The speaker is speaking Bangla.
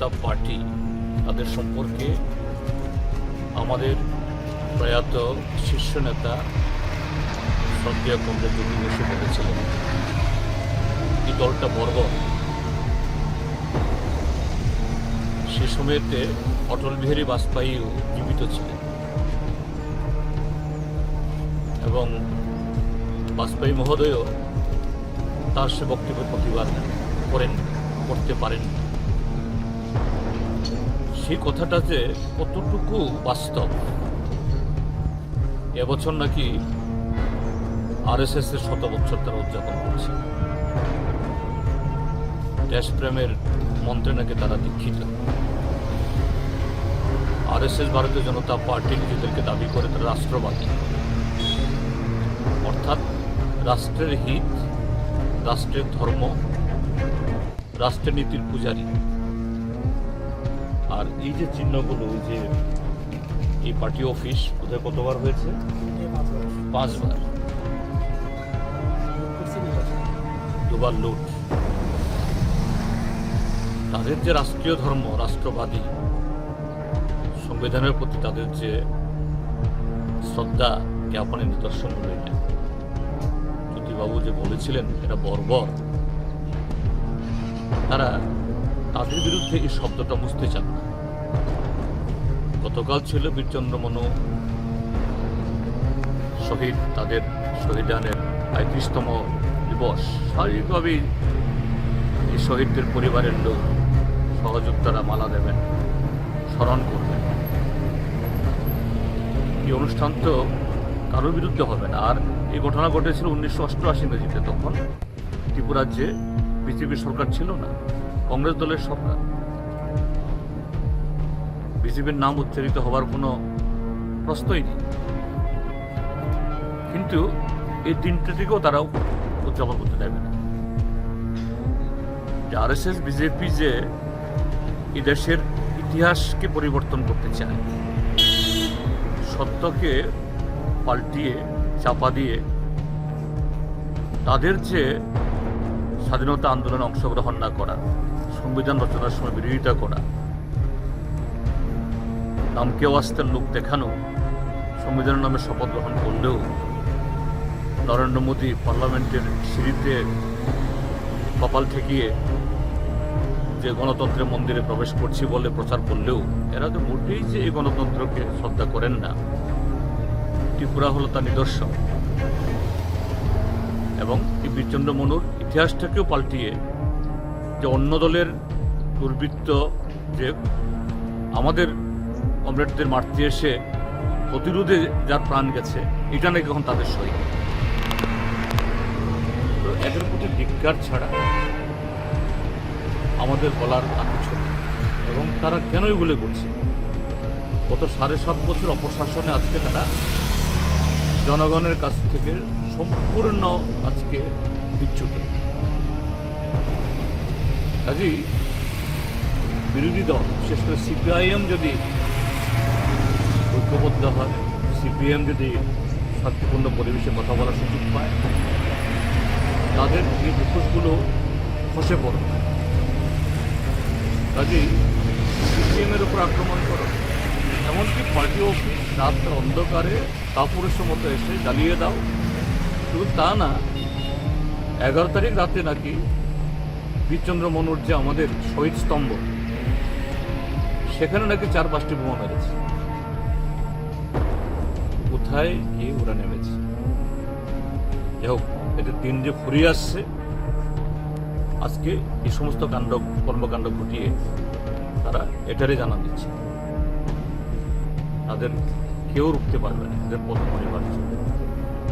জনতা পার্টি তাদের সম্পর্কে আমাদের প্রয়াত শীর্ষ নেতা শ্রদ্ধেয় কমরেড জ্যোতি বসু বলেছিলেন, এই দলটা বর্বর। সে সময়তে অটল বিহারী বাজপেয়ীও জীবিত ছিলেন এবং বাজপেয়ী মহোদয়ও তার সে বক্তব্যের প্রতিবাদ করতে পারেন। সেই কথাটা যে কতটুকু বাস্তব, এবছর নাকি আরএসএস এর 100 বছর তারা উদযাপন করছে। দেশপ্রেমের মন্ত্রে নাকি তারা দীক্ষিত। আরএসএস ভারতীয় জনতা পার্টি নিজেদেরকে দাবি করে তারা রাষ্ট্রবাদী, অর্থাৎ রাষ্ট্রের হিত, রাষ্ট্রের ধর্ম, রাষ্ট্রের নীতির পূজারী। আর এই যে চিহ্নগুলো, যে এই পার্টি অফিস কোথায় কতবার হয়েছে? 5 বার, 2 বার লুট। তাদের যে রাষ্ট্রীয় ধর্ম, রাষ্ট্রবাদী, সংবিধানের প্রতি তাদের যে শ্রদ্ধা জ্ঞাপনের নিদর্শন হলো এটা। জ্যোতিবাবু যে বলেছিলেন এটা বর্বর, তারা তাদের বিরুদ্ধে এই শব্দটা মুছতে চান না। গতকাল ছিল বীরচন্দ্র মনু শহীদ, তাদের শহীদানের 35তম দিবস। স্বাভাবিকভাবেই এই শহীদদের পরিবারের লোক, সহযোদ্ধারা মালা দেবেন, স্মরণ করবেন। এই অনুষ্ঠান তো কারোর বিরুদ্ধে হবে না। আর এই ঘটনা ঘটেছিল 1988 ইংরেজিতে। তখন ত্রিপুরার যে বিজেপি সরকার ছিল না, কংগ্রেস দলের সরকার। বিজেপির নাম উচ্চারিত হওয়ার কোনো প্রশ্নই নেই। কিন্তু এই দিনটিকেও তারা উদযাপন করতে দেবে না। আরএসএস বিজেপি যে এই দেশের ইতিহাসকে পরিবর্তন করতে চায়, সত্যকে পাল্টিয়ে চাপা দিয়ে তাদের যে স্বাধীনতা আন্দোলনে অংশগ্রহণ না করা, সংবিধান রচনার সময় বিরোধিতা করা, নামকে ওয়াস্তের লোক দেখানো, সংবিধানের নামে শপথ গ্রহণ করলেও নরেন্দ্র মোদী পার্লামেন্টের সিঁড়িতে কপাল ঠেকিয়ে যে গণতন্ত্রের মন্দিরে প্রবেশ করছি বলে প্রচার করলেও এরা তো মোটেই যে এই গণতন্ত্রকে শ্রদ্ধা করেন না। ত্রিপুরা হলো তার নিদর্শন। এবং এই বীরচন্দ্র মনুর ইতিহাসটাকেও পাল্টিয়ে যে অন্য দলের দুর্বৃত্ত যে আমাদের কমরেডদের মারতে এসে প্রতিরোধে যার প্রাণ গেছে, এটা নাকি এখন তাদের সহিত। তো এদের প্রতি ধিক্কার ছাড়া আমাদের বলার আর কিছু নেই। এবং তারা কেন এগুলো করছে? গত 7.5 বছর অপশাসনে আজকে তারা জনগণের কাছ থেকে সম্পূর্ণ আজকে বিচ্যুত। কাজেই বিরোধী দল, বিশেষ করে সিপিআইএম যদি ঐক্যবদ্ধ হয়, সিপিএম যদি শান্তিপূর্ণ পরিবেশে কথা বলার সুযোগ পায়, তাদের এই মুখোশগুলো খসে পড়বে। কাজেই সিপিএমের উপর আক্রমণ করো, এমনকি পার্টি অফিস রাতের অন্ধকারে কাপুরুষের মতো এসে জ্বালিয়ে দাও। শুধু তা না, 11 তারিখ রাতে নাকি বীরচন্দ্র মনুর যে আমাদের শহীদ স্তম্ভ, সেখানে নাকি 4-5টি বোমা মেরেছে। কোথায় গিয়ে ওরা নেমেছে? যাই হোক, এদের দিন যে ফুরিয়ে আসছে, আজকে এই সমস্ত কর্মকাণ্ড ঘটিয়ে তারা এটারই জানান দিচ্ছে তাদের কেউ রুখতে পারবে না, এদের পথ অনিবার্য।